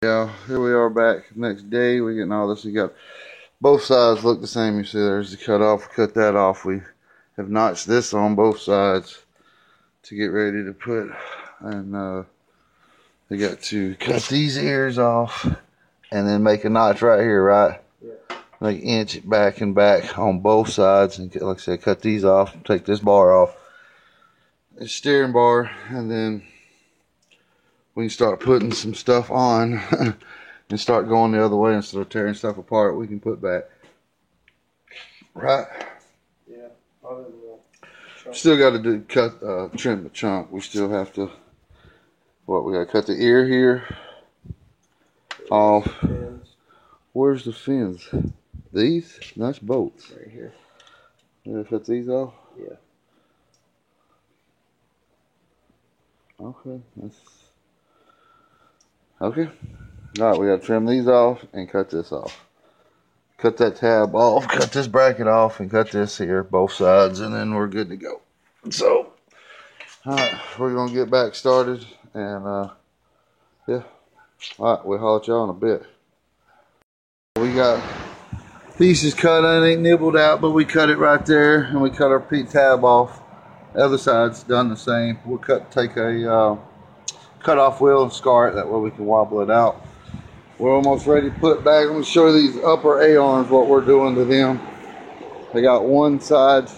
Yeah, here we are back next day. We're getting all this. We got both sides look the same. You see there's the cut off, cut that off. We have notched this on both sides to get ready to put, and we got to cut these ears off and then make a notch right here, right? Yeah. Like inch it back and back on both sides, and like I said, cut these off, take this bar off, the steering bar, and then we can start putting some stuff on and start going the other way instead of tearing stuff apart. We can put back. Right? Yeah. Still got to trim the chunk. We still have to, we got to cut the ear here off. Where's the fins? These? That's bolts. Right here. You gonna cut these off? Yeah. Okay. Okay. Alright, we got to trim these off and cut this off. Cut that tab off, cut this bracket off, and cut this here, both sides, and then we're good to go. So, alright, we're going to get back started, and yeah. Alright, we'll holler at y'all in a bit. We got pieces cut, it ain't nibbled out, but we cut it right there, and we cut our tab off. The other side's done the same. We'll take a cut off wheel and scar it, that way we can wobble it out. We're almost ready to put back. I'm going to show you these upper A-arms, what we're doing to them. They got one side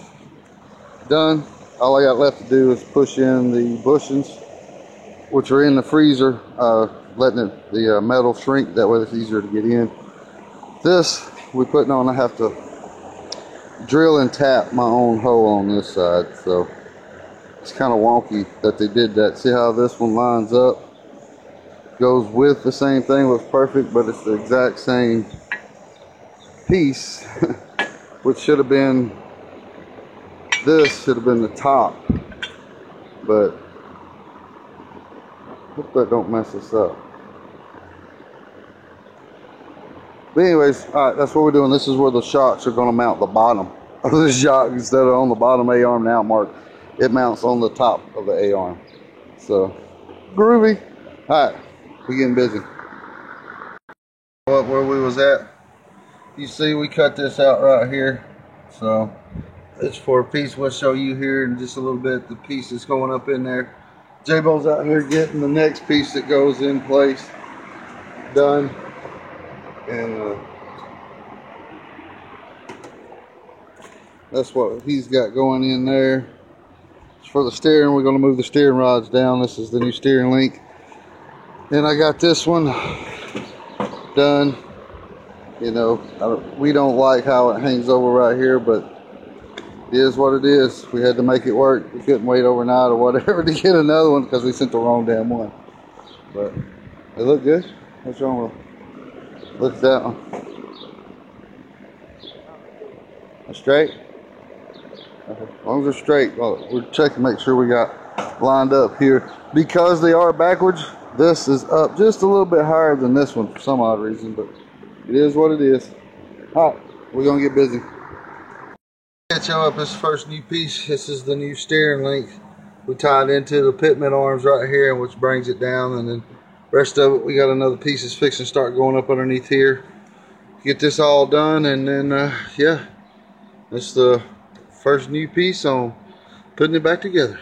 done. All I got left to do is push in the bushings, which are in the freezer, letting the metal shrink. That way it's easier to get in. This we're putting on, I have to drill and tap my own hole on this side. So it's kind of wonky that they did that. See how this one lines up? Goes with the same thing, looks perfect, but it's the exact same piece, which should have been, this should have been the top, but hope that don't mess us up. But anyways, alright, that's what we're doing. This is where the shocks are going to mount the bottom of the shock. Instead of on the bottom A-arm now mark, it mounts on the top of the A-arm. So, groovy. Alright. We're getting busy. Where we was at, you see we cut this out right here. So it's for a piece. We'll show you here in just a little bit the piece that's going up in there. J-Bo's out here getting the next piece that goes in place done. And that's what he's got going in there. For the steering, we're going to move the steering rods down. This is the new steering link. And I got this one done. You know, we don't like how it hangs over right here, but it is what it is. We had to make it work. We couldn't wait overnight or whatever to get another one because we sent the wrong damn one. But they look good. What's wrong with them? Look at that one. They're straight? Okay. As long as they're straight, well, we're checking to make sure we got lined up here. Because they are backwards, this is up just a little bit higher than this one for some odd reason, but it is what it is. Alright, we're going to get busy. Catch y'all up this first new piece. This is the new steering link. We tied into the pitman arms right here, which brings it down, and then the rest of it, we got another piece that's fixing to start going up underneath here. Get this all done, and then, yeah, that's the first new piece on putting it back together.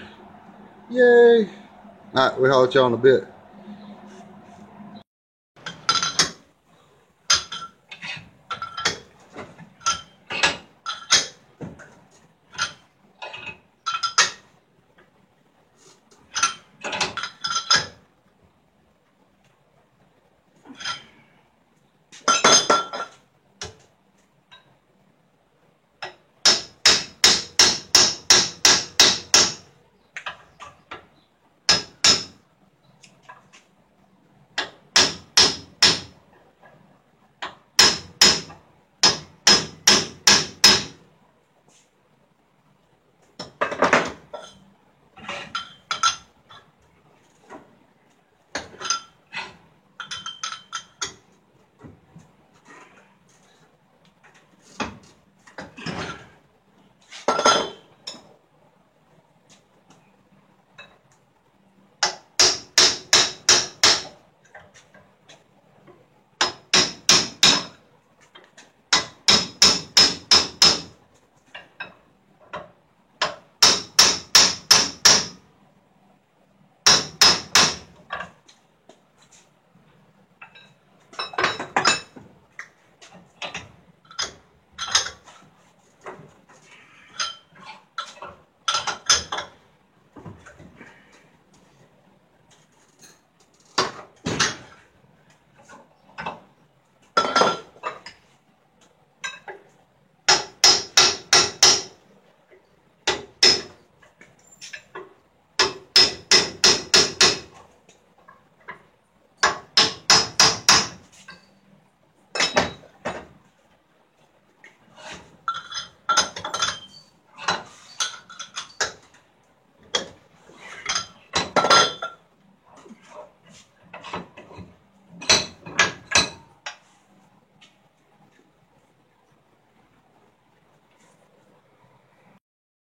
Yay! Alright, we'll holler at y'all in a bit.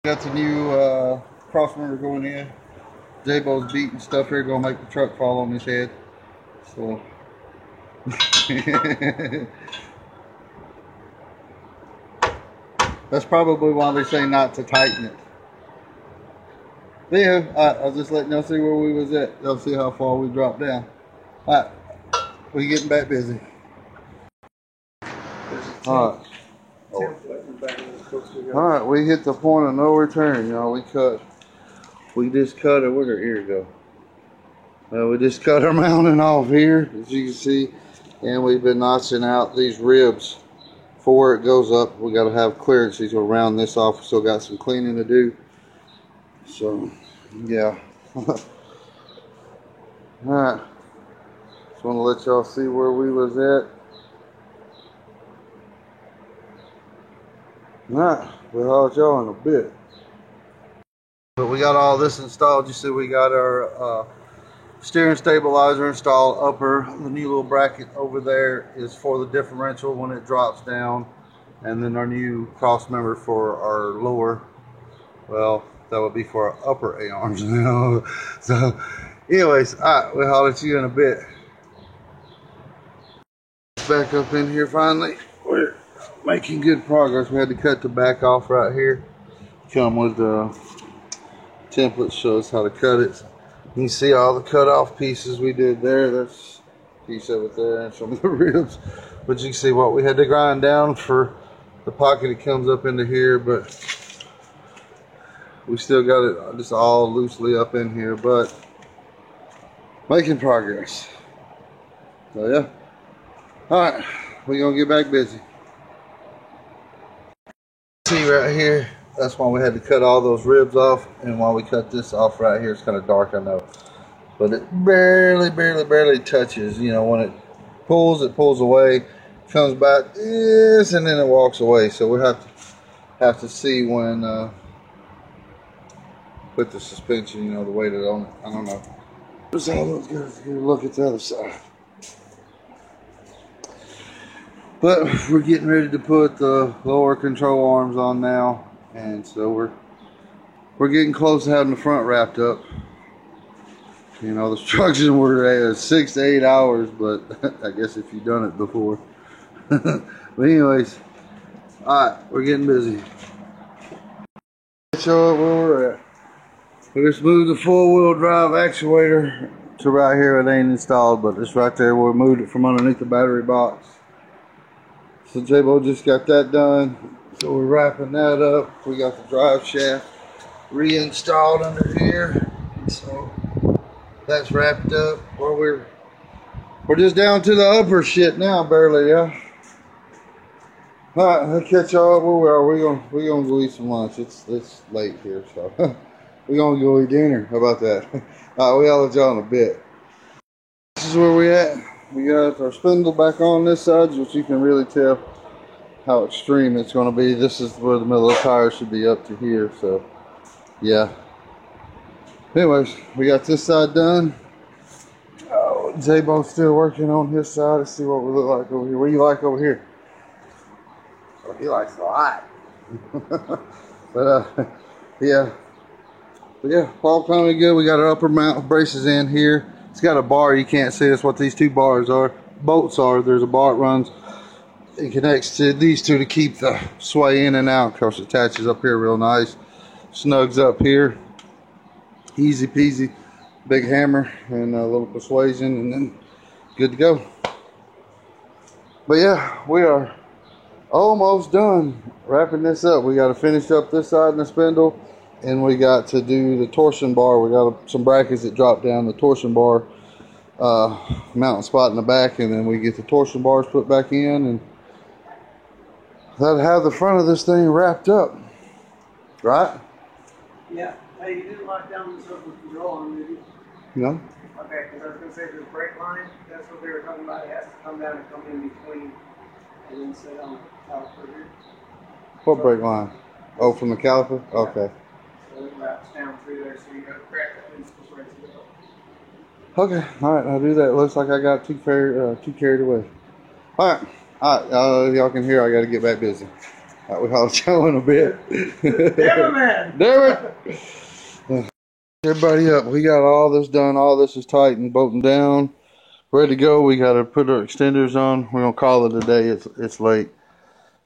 Got the new cross member going in. J-Bo's beating stuff here, gonna make the truck fall on his head. So that's probably why they say not to tighten it. But yeah, I was just letting y'all see where we was at. Y'all see how far we dropped down. Alright, we getting back busy. Alright. Alright, we hit the point of no return, y'all. We just cut it. Where'd our ear go? We just cut our mounting off here, as you can see, and we've been notching out these ribs before it goes up. We got to have clearances to round this off. We still got some cleaning to do. So, yeah. Alright. Just want to let y'all see where we was at. Alright, we'll holler at y'all in a bit. But we got all this installed. You see we got our steering stabilizer installed upper. The new little bracket over there is for the differential when it drops down. And then our new cross member for our lower, well, that would be for our upper A-arms now. So anyways, alright, we'll holler at you in a bit. Back up in here finally. We're making good progress. We had to cut the back off right here. Come with the template, shows how to cut it. You can see all the cut off pieces we did there. There's a piece of it there and some of the ribs. But you can see what we had to grind down for the pocket that comes up into here, but we still got it just all loosely up in here, but making progress. So yeah. Alright, we're gonna get back busy. See right here, that's why we had to cut all those ribs off, and while we cut this off right here, it's kind of dark, I know, but it barely touches. You know, when it pulls away, comes back this, and then it walks away. So we have to see when with the suspension, you know, the weight it on it. I don't know. Just all those guys here. Look at the other side. But we're getting ready to put the lower control arms on now, and so we're getting close to having the front wrapped up. You know, the instructions were 6 to 8 hours, but I guess if you've done it before. But anyways, alright, we're getting busy. Show up where we're at. We just moved the 4-wheel drive actuator to right here. It ain't installed, but it's right there where we moved it from underneath the battery box. So J-Bo just got that done. So we're wrapping that up. We got the drive shaft reinstalled under here. So that's wrapped up. Well, we're just down to the upper shit now, barely, yeah. Alright, I'll catch y'all up where we are. We're gonna go eat some lunch. It's late here, so we're gonna go eat dinner. How about that? Alright, we'll let y'all in a bit. This is where we at. We got our spindle back on this side, which you can really tell how extreme it's going to be. This is where the middle of the tire should be up to here, so yeah. Anyways, we got this side done. Oh, J-Bo's still working on his side. Let's see what we look like over here. What do you like over here? Oh, he likes a lot. But yeah. But yeah, all coming good. We got our upper mount braces in here. It's got a bar. You can't see. That's what these two bars are. Bolts are. There's a bar that runs. It connects to these two to keep the sway in and out. Of course, it attaches up here real nice. Snugs up here. Easy peasy. Big hammer and a little persuasion, and then good to go. But yeah, we are almost done wrapping this up. We got to finish up this side and the spindle, and we got to do the torsion bar. We got some brackets that drop down the torsion bar mounting spot in the back, and then we get the torsion bars put back in, and that'll have the front of this thing wrapped up, right? Yeah. Hey, you didn't lock down this up with the control arm, did you? No. Okay, because I was going to say for the brake line, that's what they were talking about. It has to come down and come in between and then sit on the caliper here. What brake line? Oh, from the caliper? Yeah. Okay. So it wraps down through there, so you got to crack that and it's just ready to go. Okay, alright, I'll do that. It looks like I got too carried away. Alright, y'all can hear I got to get back busy. We holler at y'all in a bit. Damn it, man. Damn it. Everybody up. We got all this done. All this is tight and bolting down. Ready to go. We got to put our extenders on. We're going to call it a day. It's late.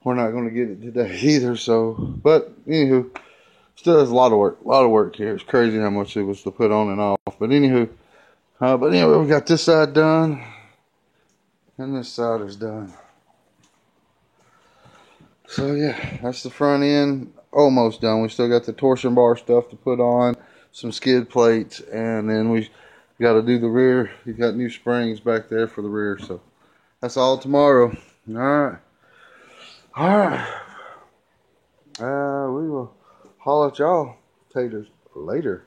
We're not going to get it today either. So, but anywho, still has a lot of work. A lot of work here. It's crazy how much it was to put on and off. But anywho, anyway, we got this side done. And this side is done. So yeah, that's the front end almost done. We still got the torsion bar stuff to put on, some skid plates, and then we got to do the rear. We got new springs back there for the rear. So that's all tomorrow. All right. All right. We will holler at y'all taters later.